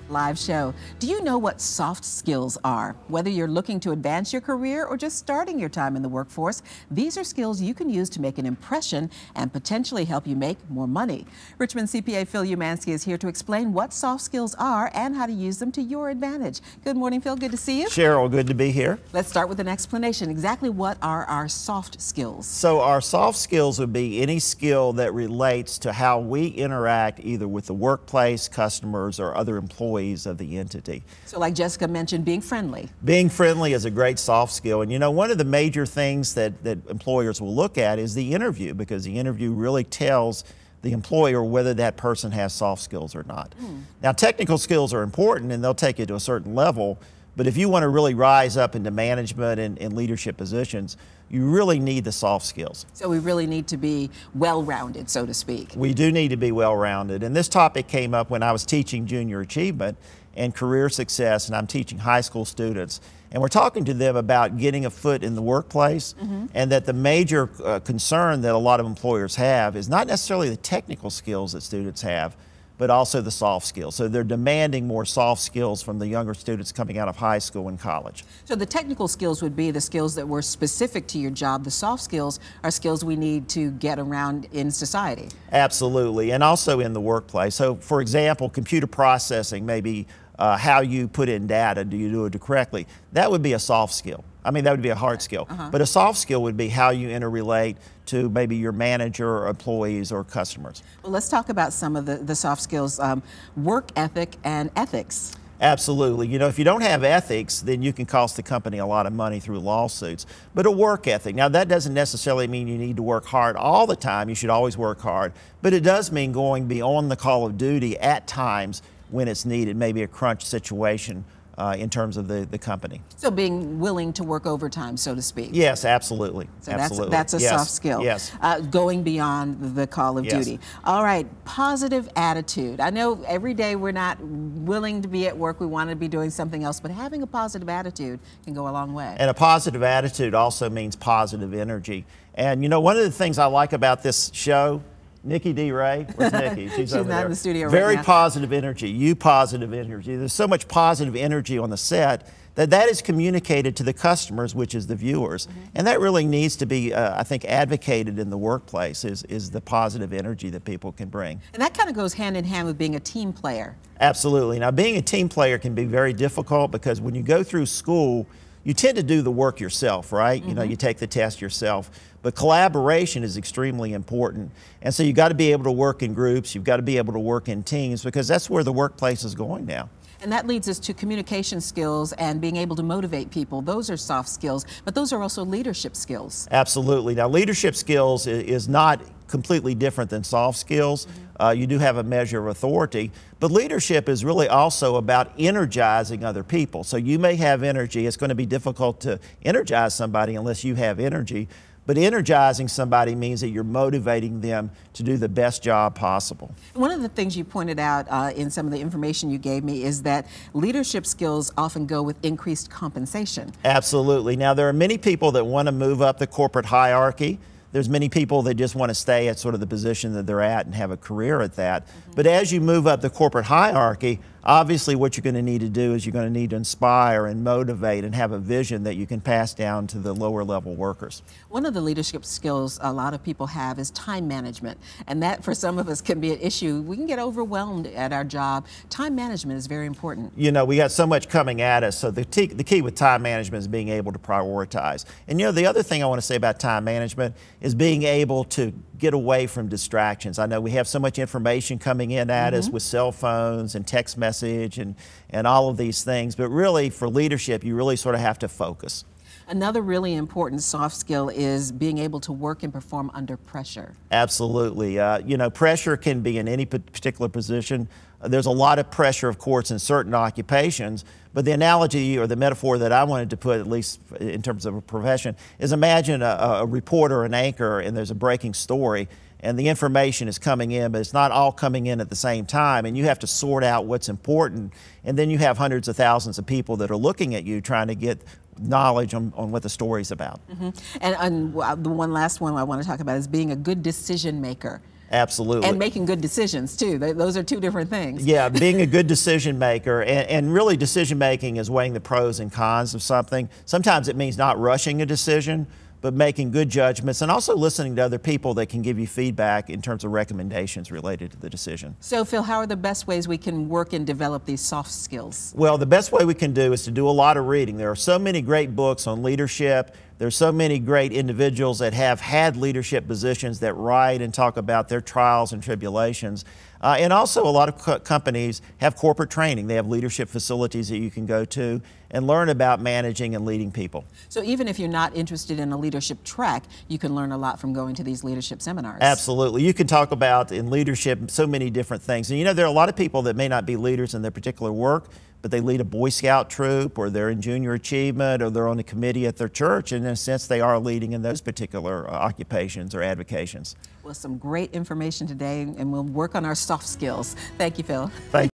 Live show. Do you know what soft skills are? Whether you're looking to advance your career or just starting your time in the workforce, these are skills you can use to make an impression and potentially help you make more money. Richmond CPA Phil Umansky is here to explain what soft skills are and how to use them to your advantage. Good morning, Phil. Good to see you. Cheryl, good to be here. Let's start with an explanation. Exactly what are our soft skills? So our soft skills would be any skill that relates to how we interact either with the workplace, customers, or other employees of the entity. So like Jessica mentioned, being friendly. Being friendly is a great soft skill. And you know, one of the major things that employers will look at is the interview, because the interview really tells the employer whether that person has soft skills or not. Now, technical skills are important and they'll take you to a certain level, but if you want to really rise up into management and leadership positions, you really need the soft skills. So we really need to be well-rounded, so to speak. We do need to be well-rounded. And this topic came up when I was teaching junior achievement and career success, and I'm teaching high school students. And we're talking to them about getting a foot in the workplace, and that the major concern that a lot of employers have is not necessarily the technical skills that students have, but also the soft skills. So they're demanding more soft skills from the younger students coming out of high school and college. So the technical skills would be the skills that were specific to your job. The soft skills are skills we need to get around in society. Absolutely, and also in the workplace. So for example, computer processing, maybe how you put in data, do you do it correctly? That would be a soft skill. I mean, that would be a hard skill. But a soft skill would be how you interrelate to maybe your manager or employees or customers. Well, let's talk about some of the soft skills, work ethic and ethics. Absolutely. You know, if you don't have ethics, then you can cost the company a lot of money through lawsuits. But a work ethic, now that doesn't necessarily mean you need to work hard all the time. You should always work hard. But it does mean going beyond the call of duty at times when it's needed, maybe a crunch situation in terms of the company. So being willing to work overtime, so to speak. Yes, absolutely. So absolutely. That's a soft skill. Yes. Going beyond the call of duty. All right, positive attitude. I know every day we're not willing to be at work, we want to be doing something else, but having a positive attitude can go a long way. And a positive attitude also means positive energy. And you know, one of the things I like about this show, Nikki D. Ray, where's Nikki? She's over not there. in the studio Very right now. positive energy, you positive energy. There's so much positive energy on the set that is communicated to the customers, which is the viewers. And that really needs to be, I think, advocated in the workplace, is the positive energy that people can bring. And that kind of goes hand in hand with being a team player. Absolutely. Now, being a team player can be very difficult because when you go through school, you tend to do the work yourself, right? You know, you take the test yourself. But collaboration is extremely important. And so you've got to be able to work in groups, you've got to be able to work in teams, because that's where the workplace is going now. And that leads us to communication skills and being able to motivate people. Those are soft skills, but those are also leadership skills. Absolutely. Now, leadership skills is not completely different than soft skills. You do have a measure of authority, but leadership is really also about energizing other people. So you may have energy. It's going to be difficult to energize somebody unless you have energy. But energizing somebody means that you're motivating them to do the best job possible. One of the things you pointed out in some of the information you gave me is that leadership skills often go with increased compensation. Absolutely. Now, there are many people that want to move up the corporate hierarchy. There's many people that just want to stay at sort of the position that they're at and have a career at that. But as you move up the corporate hierarchy, obviously what you're going to need to do is you're going to need to inspire and motivate and have a vision that you can pass down to the lower level workers. One of the leadership skills a lot of people have is time management. And that for some of us can be an issue. We can get overwhelmed at our job. Time management is very important. You know, we got so much coming at us. So the key with time management is being able to prioritize. And you know, the other thing I want to say about time management is being able to get away from distractions. I know we have so much information coming in at us with cell phones and text message and all of these things, but really for leadership, you really sort of have to focus. Another really important soft skill is being able to work and perform under pressure. Absolutely. You know, pressure can be in any particular position. There's a lot of pressure, of course, in certain occupations, but the analogy or the metaphor that I wanted to put, at least in terms of a profession, is imagine a reporter, an anchor, and there's a breaking story, and the information is coming in, but it's not all coming in at the same time, and you have to sort out what's important, and then you have hundreds of thousands of people that are looking at you trying to get knowledge on what the story's about. And the one last one I want to talk about is being a good decision maker. Absolutely. And making good decisions too. Those are two different things. Yeah, being a good decision maker, and really decision making is weighing the pros and cons of something. Sometimes it means not rushing a decision, but making good judgments and also listening to other people that can give you feedback in terms of recommendations related to the decision. So Phil, how are the best ways we can work and develop these soft skills? Well, the best way we can do is to do a lot of reading. There are so many great books on leadership. There's so many great individuals that have had leadership positions that write and talk about their trials and tribulations. And also a lot of companies have corporate training. They have leadership facilities that you can go to and learn about managing and leading people. So even if you're not interested in a leadership track, you can learn a lot from going to these leadership seminars. Absolutely. You can talk about in leadership so many different things. And you know, there are a lot of people that may not be leaders in their particular work, but they lead a Boy Scout troop, or they're in junior achievement, or they're on a committee at their church, and in a sense they are leading in those particular occupations or avocations. Well, some great information today, and we'll work on our soft skills. Thank you, Phil. Thank you.